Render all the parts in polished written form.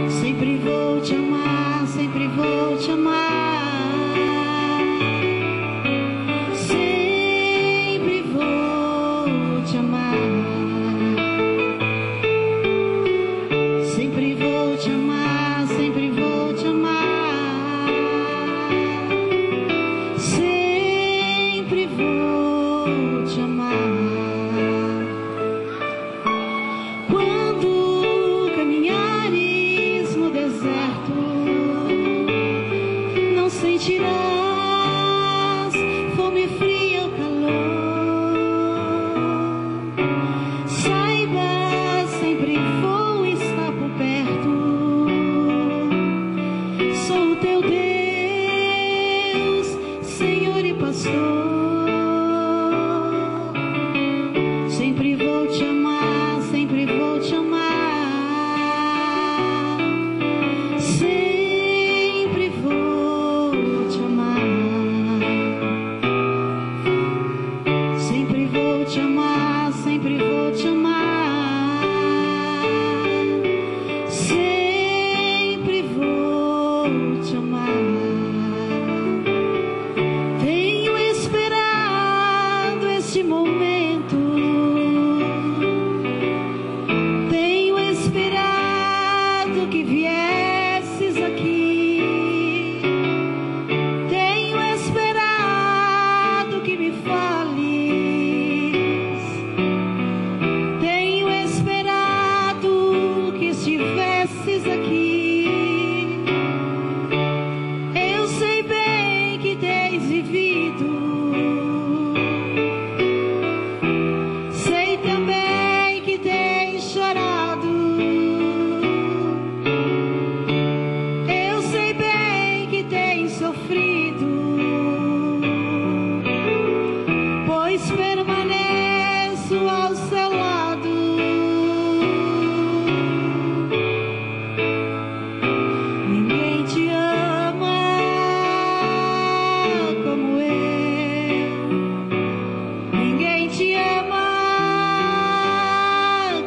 Sempre vou te amar, sempre vou te amar. Sempre vou te amar. Sempre vou te amar, sempre vou te amar. Sempre vou te amar. Quando caminhares no deserto, não sentirás fome, frio ou calor. Saiba, sempre vou estar por perto. Sou o teu Deus, Senhor e Pastor. Sempre vou te amar, sempre vou te amar. Sempre vou te amar. Sempre vou te amar, sempre vou te amar. Sempre vou te amar. Tenho esperado este momento. Tenho esperado que viesses aqui. Tenho esperado que me fales. Tenho esperado que estivesses aqui. Eu sei bem que tens vivido. Sei também que tens chorado. Eu sei bem que tens sofrido, pois permaneço ao seu lado. Ninguém te ama como eu. Ninguém te ama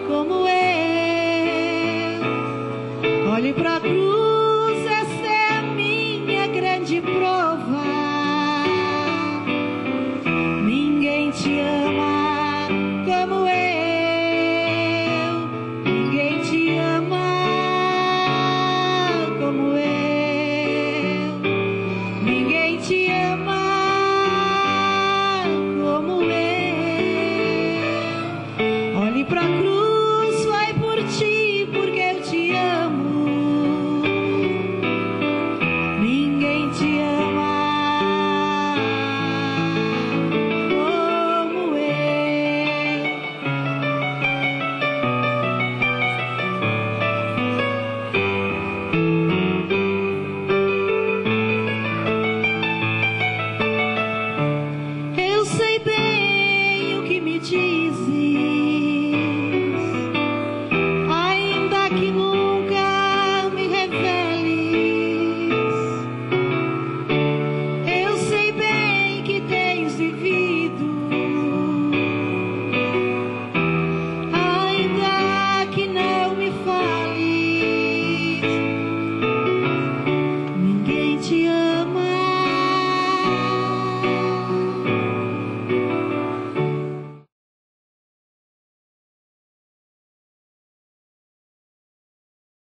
como eu. Olhe pra cruz.